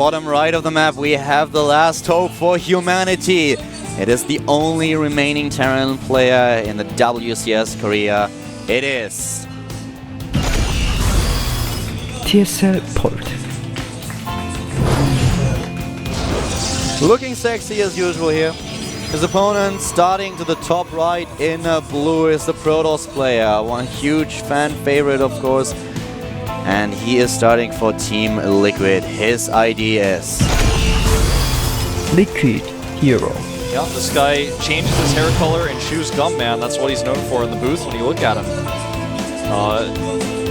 bottom right of the map, we have the last hope for humanity. It is the only remaining Terran player in the WCS Korea. It is TSL Port. looking sexy as usual here. His opponent starting to the top right in blue is the Protoss player. One huge fan favorite, of course. And he is starting for Team Liquid. His ID is Liquid Hero. Yeah, this guy changes his hair color and chews gum, man. That's what he's known for in the booth when you look at him.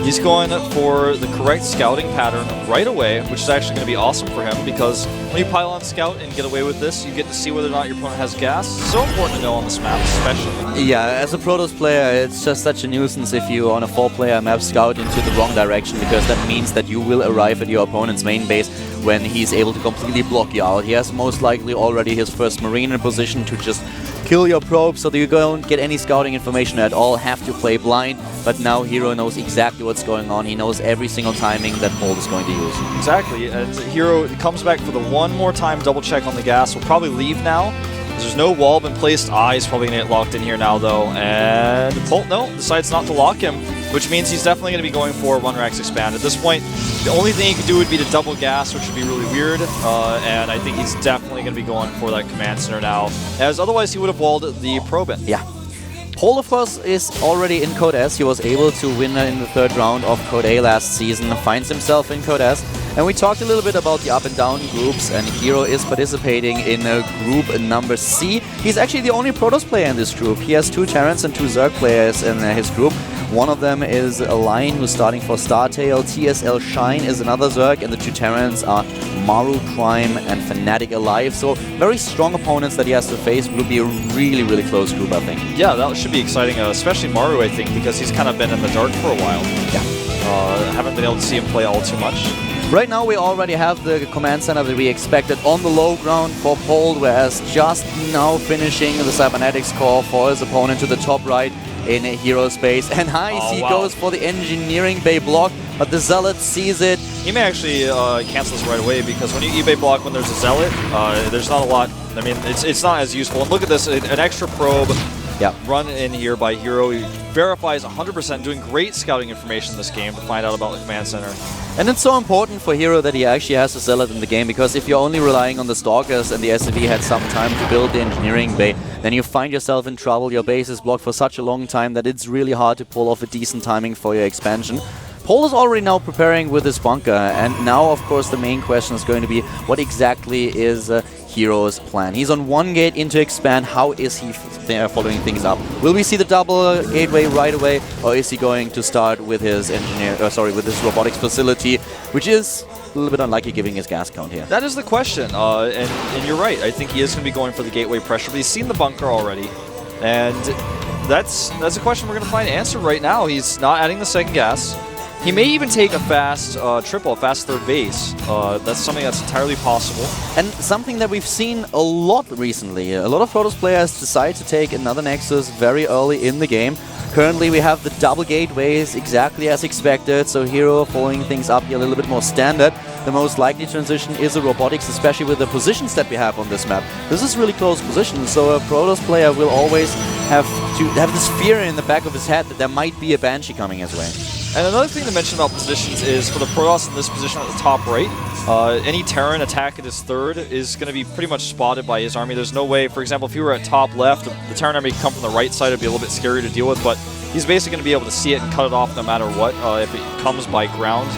He's going for the correct scouting pattern right away, which is actually going to be awesome for him because when you pile on scout and get away with this, you get to see whether or not your opponent has gas. So important to know on this map, especially. Yeah, as a Protoss player, it's just such a nuisance if you on a 4-player map scout into the wrong direction, because that means that you will arrive at your opponent's main base when he's able to completely block you out. He has most likely already his first Marine in position to just kill your probe, so that you don't get any scouting information at all, have to play blind. But now Hero knows exactly what's going on. He knows every single timing that Pold is going to use. Exactly, and Hero comes back for the one more time double check on the gas. We'll probably leave now. There's no wall been placed. He's probably going to get locked in here now, though. And Polt, no, decides not to lock him, which means he's definitely going to be going for one Rex expand. At this point, the only thing he could do would be to double gas, which would be really weird. And I think he's definitely going to be going for that command center now, as otherwise he would have walled the probe in. Yeah. Pold, of course, is already in Code S. He was able to win in the 3rd round of Code A last season, finds himself in Code S. And we talked a little bit about the up and down groups, and Hero is participating in group number C. He's actually the only Protoss player in this group. He has 2 Terrans and 2 Zerg players in his group. One of them is a Lion who's starting for Startail. TSL Shine is another Zerg, and the 2 Terrans are Maru Prime and Fnatic Alive. So very strong opponents that he has to face. Will be a really, really close group, I think. Yeah, that should be exciting, especially Maru, I think, because he's kind of been in the dark for a while. Yeah. Haven't been able to see him play all too much. Right now we already have the command center that we expected on the low ground for Pold, whereas just now finishing the cybernetics core for his opponent to the top right in Hero space. And nice, he goes for the engineering bay block, but the Zealot sees it. He may actually cancel this right away, because when you eBay block when there's a Zealot, there's not a lot. I mean, it's not as useful. And look at this, an extra probe. Yeah. Run in here by Hero. He verifies 100%, doing great scouting information in this game to find out about the command center. And it's so important for Hero that he actually has a Zealot in the game, because if you're only relying on the Stalkers and the SCV had some time to build the engineering bay, then you find yourself in trouble. Your base is blocked for such a long time that it's really hard to pull off a decent timing for your expansion. Pold is already now preparing with his bunker, and now, of course, the main question is going to be what exactly is Hero's plan. He's on 1 gate into expand. How is he following things up? Will we see the double gateway right away, or is he going to start with his with his robotics facility, which is a little bit unlikely giving his gas count here? That is the question, and you're right. I think he is going to be going for the gateway pressure, but he's seen the bunker already, and that's a question we're going to find an answer right now. He's not adding the second gas. He may even take a fast triple, a fast 3rd base. That's something that's entirely possible. And something that we've seen a lot recently. A lot of Protoss players decide to take another Nexus very early in the game. Currently we have the double gateways exactly as expected, so Hero following things up here a little bit more standard. The most likely transition is a robotics, especially with the positions that we have on this map. This is really close positions, so a Protoss player will always have to have this fear in the back of his head that there might be a Banshee coming his way. And another thing to mention about positions is for the Protoss in this position at the top right, any Terran attack at his 3rd is going to be pretty much spotted by his army. There's no way, for example, if you were at top left, the Terran army could come from the right side. It'd be a little bit scary to deal with, but he's basically going to be able to see it and cut it off no matter what if it comes by ground.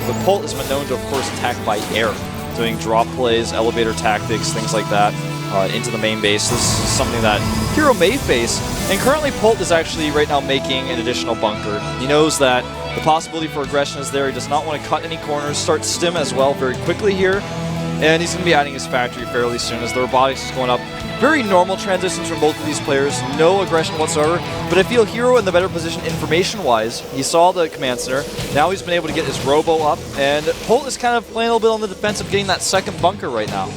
But Polt has been known to, of course, attack by air, doing drop plays, elevator tactics, things like that. Into the main base. This is something that Hero may face, and currently Polt is actually right now making an additional bunker. He knows that the possibility for aggression is there. He does not want to cut any corners, start stim as well very quickly here, and he's going to be adding his factory fairly soon as the robotics is going up. Very normal transitions from both of these players, no aggression whatsoever, but I feel Hero in the better position information-wise. He saw the command center, now he's been able to get his robo up, and Polt is kind of playing a little bit on the defensive, getting that second bunker right now.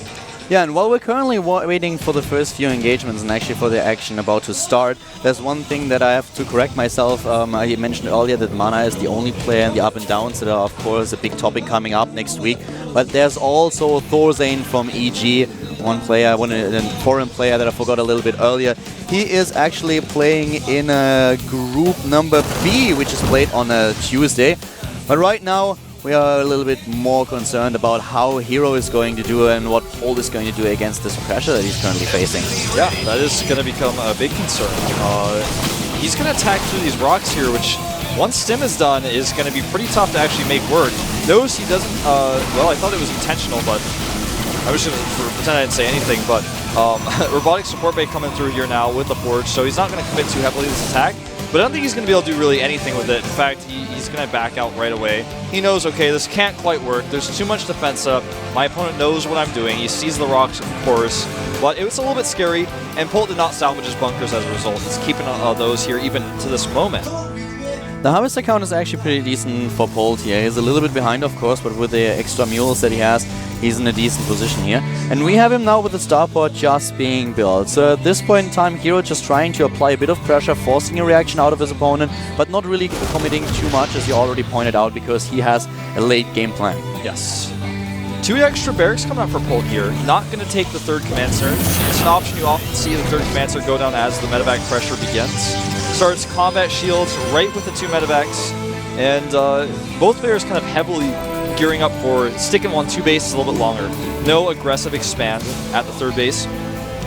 Yeah, and while we're currently waiting for the first few engagements and actually for the action about to start, there's one thing that I have to correct myself. I mentioned earlier that Mana is the only player in the up and downs that are, of course, a big topic coming up next week. But there's also Thorzane from EG, one foreign player that I forgot a little bit earlier. He is actually playing in group number B, which is played on a Tuesday. But right now, we are a little bit more concerned about how Hero is going to do and what Pold is going to do against this pressure that he's currently facing. Yeah, that is going to become a big concern. He's going to attack through these rocks here, which once Stim is done is going to be pretty tough to actually make work. Notice he doesn't, well, I thought it was intentional, but I was going to pretend I didn't say anything, but Robotic Support Bay coming through here now with the Forge, so he's not going to commit too heavily to this attack. But I don't think he's going to be able to do really anything with it. In fact, he's going to back out right away. He knows, okay, this can't quite work. There's too much defense up. My opponent knows what I'm doing. He sees the rocks, of course. But it was a little bit scary, and Polt did not salvage his bunkers as a result. He's keeping those here even to this moment. The Harvester count is actually pretty decent for Polt here. He's a little bit behind, of course, but with the extra mules that he has, he's in a decent position here. And we have him now with the starport just being built. So at this point in time, Hero just trying to apply a bit of pressure, forcing a reaction out of his opponent, but not really committing too much, as you already pointed out, because he has a late game plan. Yes. 2 extra barracks coming up for Polt here. Not going to take the third command center. It's an option you often see the third command center go down as the medevac pressure begins. Starts combat shields right with the 2 medevacs, and both players kind of heavily gearing up for sticking 1-2 bases a little bit longer. No aggressive expand at the third base.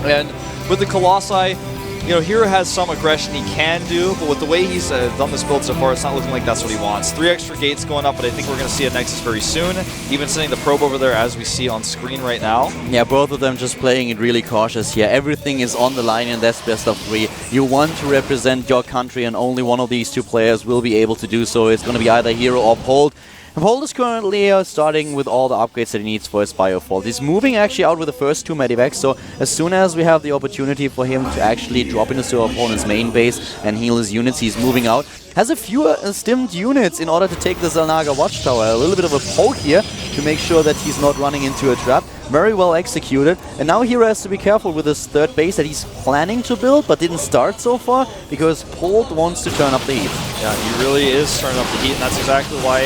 And with the Colossi, you know, Hero has some aggression he can do, but with the way he's done this build so far, it's not looking like that's what he wants. 3 extra gates going up, but I think we're going to see a Nexus very soon. Even sending the probe over there as we see on screen right now. Yeah, both of them just playing it really cautious here. Everything is on the line in this best of 3. You want to represent your country, and only one of these 2 players will be able to do so. It's going to be either Hero or Polt. Polt is currently starting with all the upgrades that he needs for his Biofold. He's moving actually out with the first 2 medivacs, so as soon as we have the opportunity for him to actually drop into our opponent's main base and heal his units, he's moving out. Has a few stimmed units in order to take the Xel'Naga Watchtower. A little bit of a poke here to make sure that he's not running into a trap. Very well executed. And now Hero has to be careful with his third base that he's planning to build, but didn't start so far, because Polt wants to turn up the heat. Yeah, he really is turning up the heat, and that's exactly why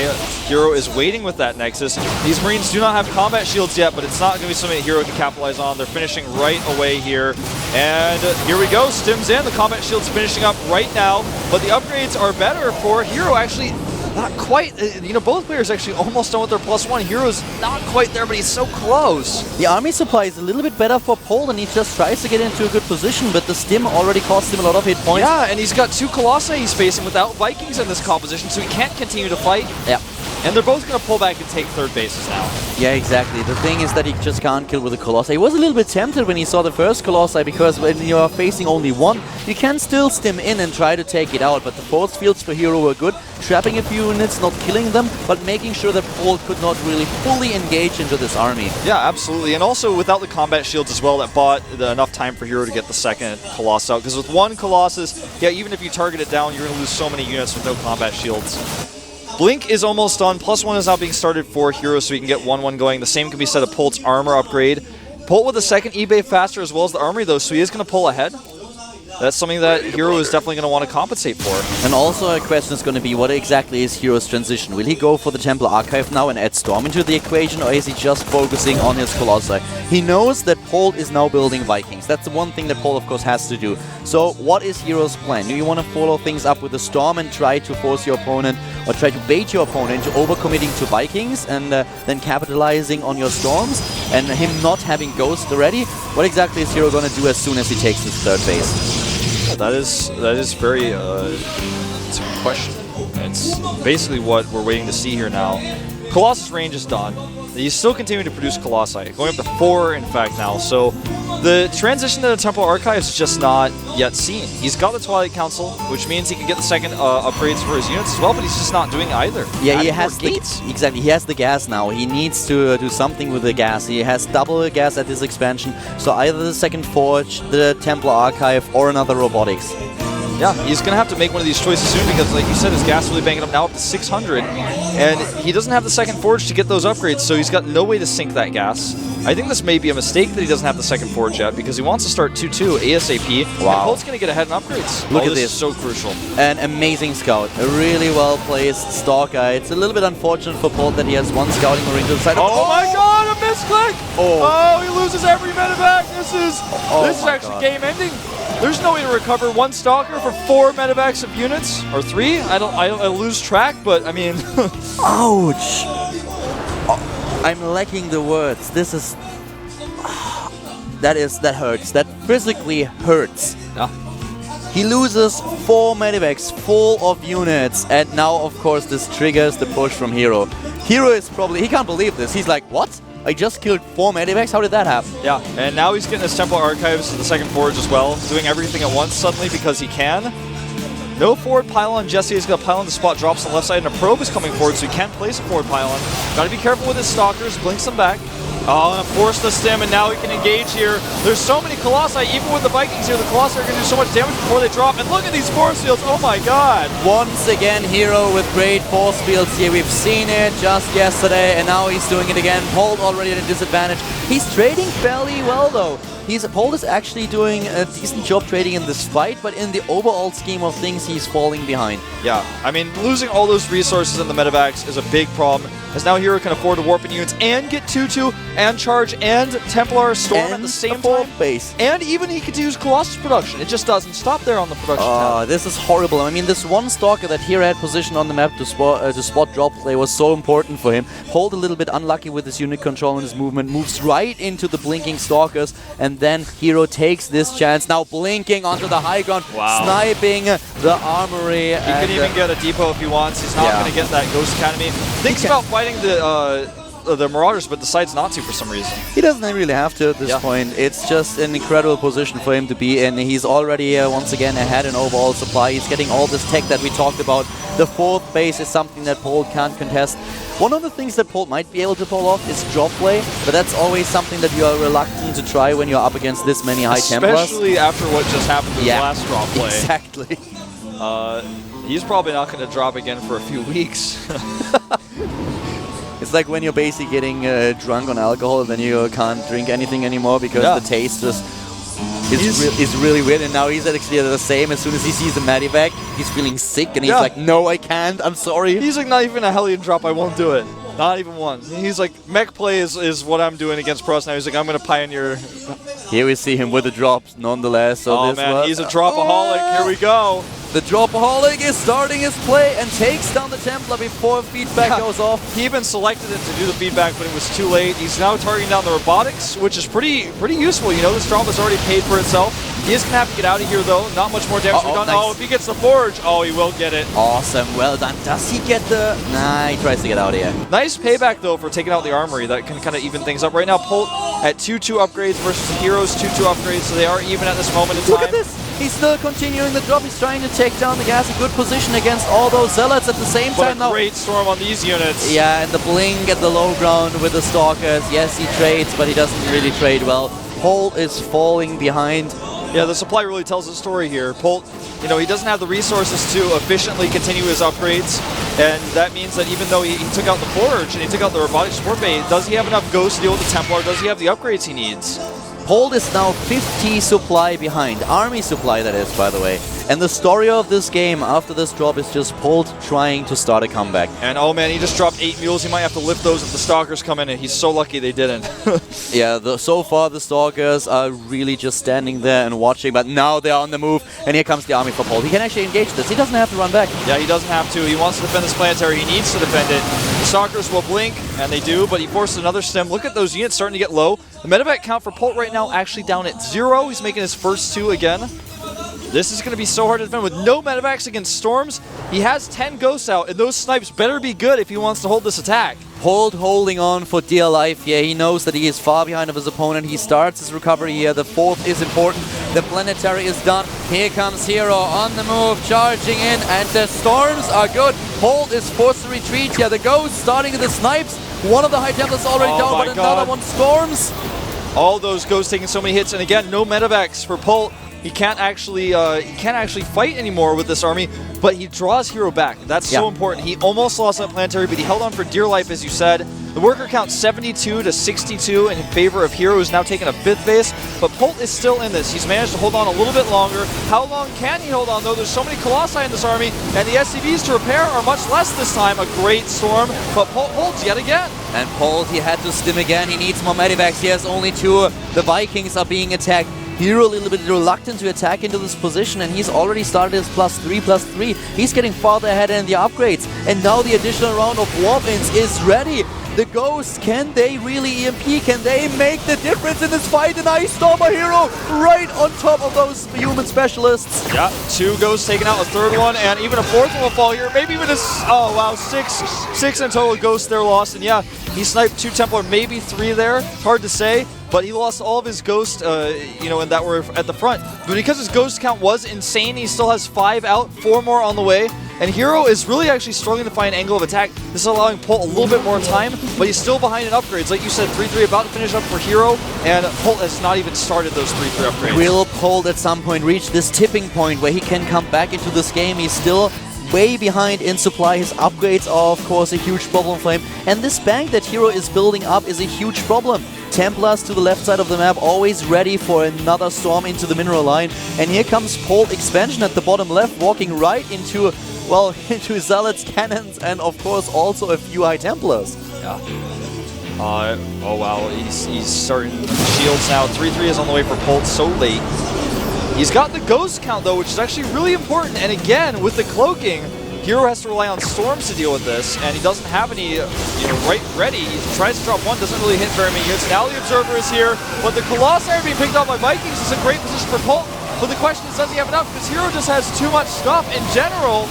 Hero is waiting with that Nexus. These Marines do not have combat shields yet, but it's not going to be something that Hero can capitalize on. They're finishing right away here. And here we go, Stim's in. The combat shield's finishing up right now, but the upgrades are better for Hero. Actually, not quite. You know, both players actually almost done with their +1. Hero's not quite there, but he's so close. The army supply is a little bit better for Polt, and he just tries to get into a good position, but the Stim already cost him a lot of hit points. Yeah, and he's got 2 Colossi he's facing without Vikings in this composition, so he can't continue to fight. Yeah. And they're both going to pull back and take third bases now. Yeah, exactly. The thing is that he just can't kill with the Colossi. He was a little bit tempted when he saw the first Colossi, because when you are facing only 1, you can still stim in and try to take it out. But the force fields for Hero were good, trapping a few units, not killing them, but making sure that Polt could not really fully engage into this army. Yeah, absolutely. And also without the combat shields as well, that bought enough time for Hero to get the second Colossus out. Because with 1 Colossus, yeah, even if you target it down, you're going to lose so many units with no combat shields. Blink is almost done. +1 is now being started for Hero, so he can get 1-1 going. The same can be said of Polt's armor upgrade. Polt with the second eBay faster as well as the armory, though, so he is going to pull ahead. That's something that Hero is definitely going to want to compensate for. And also a question is going to be, what exactly is Hero's transition? Will he go for the Temple Archive now and add Storm into the equation, or is he just focusing on his Colossi? He knows that Polt is now building Vikings. That's the one thing that Polt, of course, has to do. So what is Hero's plan? Do you want to follow things up with the Storm and try to force your opponent, or try to bait your opponent into overcommitting to Vikings and then capitalizing on your Storms and him not having Ghost already? What exactly is Hero going to do as soon as he takes his third base? That is very it's a good question. It's basically what we're waiting to see here now. Colossus range is done. He's still continuing to produce Colossi, going up to 4 in fact now. So the transition to the Temple Archive is just not yet seen. He's got the Twilight Council, which means he can get the second upgrades for his units as well, but he's just not doing either. Yeah, he has exactly. He has the gas now. He needs to do something with the gas. He has double gas at this expansion, so either the second Forge, the Temple Archive, or another Robotics. Yeah, he's going to have to make one of these choices soon because, like you said, his gas really banging up now up to 600. And he doesn't have the second forge to get those upgrades, so he's got no way to sink that gas. I think this may be a mistake that he doesn't have the second forge yet because he wants to start 2-2 ASAP. Wow. And Polt's going to get ahead in upgrades. Look at this. this. Is so crucial. An amazing scout. A really well-placed stalker. It's a little bit unfortunate for Polt that he has one scouting marine to the side. Oh my god, a misclick! Oh. He loses every medevac. This is actually game-ending. There's no way to recover one stalker for 4 medevacs of units or 3. I lose track, but I mean. Ouch! I'm lacking the words. This is. That hurts. That physically hurts. Yeah. He loses 4 medevacs, full of units, and now, of course, this triggers the push from Hero. Hero is probably. He can't believe this. He's like, what? I just killed 4 medevacs? How did that happen? Yeah, and now he's getting his Temple Archives to the second forge as well, doing everything at once suddenly because he can. No forward pylon. Jesse is going to pylon the spot, drops on the left side, and a probe is coming forward, so he can place a forward pylon. Got to be careful with his stalkers, blinks them back. Oh, and force the stem, and now he can engage here. There's so many Colossi, even with the Vikings here, the Colossi are going to do so much damage before they drop. And look at these force fields, oh my god! Once again, Hero with great force fields here. We've seen it just yesterday, and now he's doing it again. Polt already at a disadvantage. He's trading fairly well, though. Polt is actually doing a decent job trading in this fight, but in the overall scheme of things, he's falling behind. Yeah, I mean, losing all those resources in the medevacs is a big problem, as now Hero can afford to warp in units and get 2-2 and charge and Templar Storm And at the same a time. base. And even he could use Colossus production. It just doesn't stop there on the production tab. This is horrible. I mean, this one stalker that Hero had positioned on the map to spot drop play was so important for him. Polt a little bit unlucky with his unit control and his movement, moves right into the blinking stalkers, and then Hero takes this chance, now blinking onto the high ground, sniping the armory. He can even get a depot if he wants. He's not going to get that Ghost Academy. Thinks about fighting the Marauders, but decides not to for some reason. He doesn't really have to at this point. It's just an incredible position for him to be in. He's already, once again, ahead in overall supply. He's getting all this tech that we talked about. The 4th base is something that Polt can't contest. One of the things that Polt might be able to pull off is drop play, but that's always something that you are reluctant to try when you're up against this many high Templars. Especially after what just happened to his last drop play. Exactly. He's probably not going to drop again for a few weeks. It's like when you're basically getting drunk on alcohol, then you can't drink anything anymore because the taste is really weird. And now he's actually the same. As soon as he sees the Medivac, he's feeling sick, and he's like, no, I can't. I'm sorry. He's like, not even a Hellion drop. I won't do it. Not even one. He's like, mech play is what I'm doing against Pros now. He's like, I'm going to pioneer. Here we see him with the drops, nonetheless. So oh, man, he's a dropaholic. Here we go. The Dropaholic is starting his play and takes down the Templar before feedback goes off. He even selected it to do the feedback, but it was too late. He's now targeting down the robotics, which is pretty useful. You know, this drop has already paid for itself. He is going to have to get out of here, though. Not much more damage to be done. Nice. Oh, if he gets the Forge, he will get it. Awesome. Well done. Does he get the... Nah, he tries to get out of here. Nice payback, though, for taking out the armory. That can kind of even things up. Right now, Polt at 2-2 upgrades versus the Heroes 2-2 upgrades, so they are even at this moment in time. Look at this. He's still continuing the drop. He's trying to take down the gas. A good position against all those Zealots at the same time now. Great storm on these units. Yeah, and the blink at the low ground with the Stalkers. Yes, he trades, but he doesn't really trade well. Polt is falling behind. Yeah, the supply really tells the story here. Polt, you know, he doesn't have the resources to efficiently continue his upgrades, and that means that even though he took out the Forge and he took out the Robotic Support Bay, does he have enough Ghosts to deal with the Templar? Does he have the upgrades he needs? Polt is now 50 supply behind. Army supply, that is, by the way. And the story of this game after this drop is just Polt trying to start a comeback. And oh man, he just dropped 8 mules. He might have to lift those if the Stalkers come in, and he's so lucky they didn't. Yeah, so far the Stalkers are really just standing there and watching, but now they're on the move, and here comes the army for Polt. He can actually engage this. He doesn't have to run back. Yeah, he doesn't have to. He wants to defend this planetary. He needs to defend it. The Stalkers will blink, and they do, but he forces another stem. Look at those units starting to get low. The medevac count for Polt right now actually down at 0. He's making his first 2 again. This is going to be so hard to defend with no medevacs against Storms. He has 10 Ghosts out, and those snipes better be good if he wants to hold this attack. Polt holding on for dear life here. He knows that he is far behind of his opponent. He starts his recovery here. The 4th is important. The planetary is done. Here comes Hero on the move, charging in, and the Storms are good. Polt is forced to retreat here. The Ghosts starting the snipes. One of the High Templars already down, but another one Storms. All those Ghosts taking so many hits, and again, no medevacs for Polt. He can't actually fight anymore with this army, but he draws Hero back. That's so important. He almost lost that planetary, but he held on for dear life, as you said. The worker count 72 to 62 in favor of Hero, who's now taken a 5th base, but Polt is still in this. He's managed to hold on a little bit longer. How long can he hold on, though? There's so many Colossi in this army, and the SCVs to repair are much less this time. A great storm, but Polt holds yet again. And Polt, he had to stim again. He needs more medivacs. He has only 2. The Vikings are being attacked. Hero a little bit reluctant to attack into this position, and he's already started his +3/+3. He's getting farther ahead in the upgrades, and now the additional round of Warpins is ready. The Ghosts, can they really EMP? Can they make the difference in this fight? An Ice Stormer Hero right on top of those human specialists. Yeah, 2 Ghosts taking out, a 3rd one, and even a 4th one will fall here. Maybe even oh wow, 6 in total Ghosts they're lost, and yeah, he sniped 2 Templar, maybe 3 there. Hard to say. But he lost all of his Ghosts, and that were at the front. But because his Ghost count was insane, he still has 5 out, 4 more on the way. And Hero is really actually struggling to find an angle of attack. This is allowing Polt a little bit more time, but he's still behind in upgrades. Like you said, 3-3 about to finish up for Hero, and Polt has not even started those 3-3 upgrades. Will Polt at some point reach this tipping point where he can come back into this game? He's still way behind in supply. His upgrades are, of course, a huge problem for him. And this bank that Hero is building up is a huge problem. Templars to the left side of the map, always ready for another storm into the mineral line. And here comes Polt expansion at the bottom left, walking right into, well, into Zealots, cannons, and of course also a few High Templars. Yeah. Oh wow, he's starting shields now. 3-3 is on the way for Polt so late. He's got the Ghost count though, which is actually really important. And again, with the cloaking, Hero has to rely on Storms to deal with this, and he doesn't have any, right ready. He tries to drop 1, doesn't really hit very many units. Now the Observer is here, but the Colossi are being picked off by Vikings. It's a great position for Polt, but the question is, does he have enough? Because Hero just has too much stuff in general.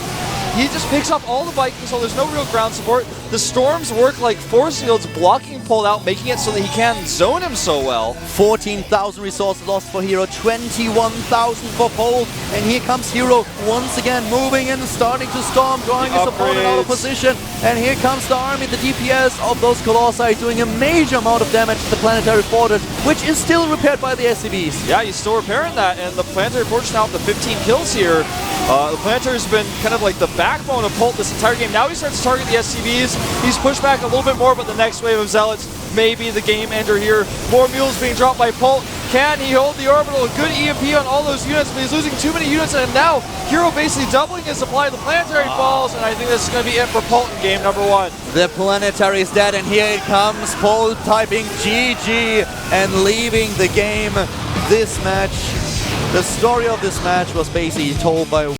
He just picks up all the Vikings, so there's no real ground support. The Storms work like force fields, blocking Polt out, making it so that he can zone him so well. 14,000 resources lost for Hero, 21,000 for Polt. And here comes Hero once again, moving in, starting to storm, drawing his opponent out of position. And here comes the army, the DPS of those Colossi, doing a major amount of damage to the Planetary Fortress, which is still repaired by the SCVs. Yeah, he's still repairing that, and the Planetary Fortress now up to 15 kills here. The Planetary's been kind of like the backbone of Polt this entire game. Now he starts to target the SCVs. He's pushed back a little bit more, but the next wave of Zealots may be the game ender here. More mules being dropped by Polt. Can he hold the orbital? A good EMP on all those units, but he's losing too many units, and now Hero basically doubling his supply. The Planetary falls, and I think this is going to be it for Polt in game number 1. The Planetary is dead, and here it comes. Polt typing GG and leaving the game. This match, the story of this match was basically told by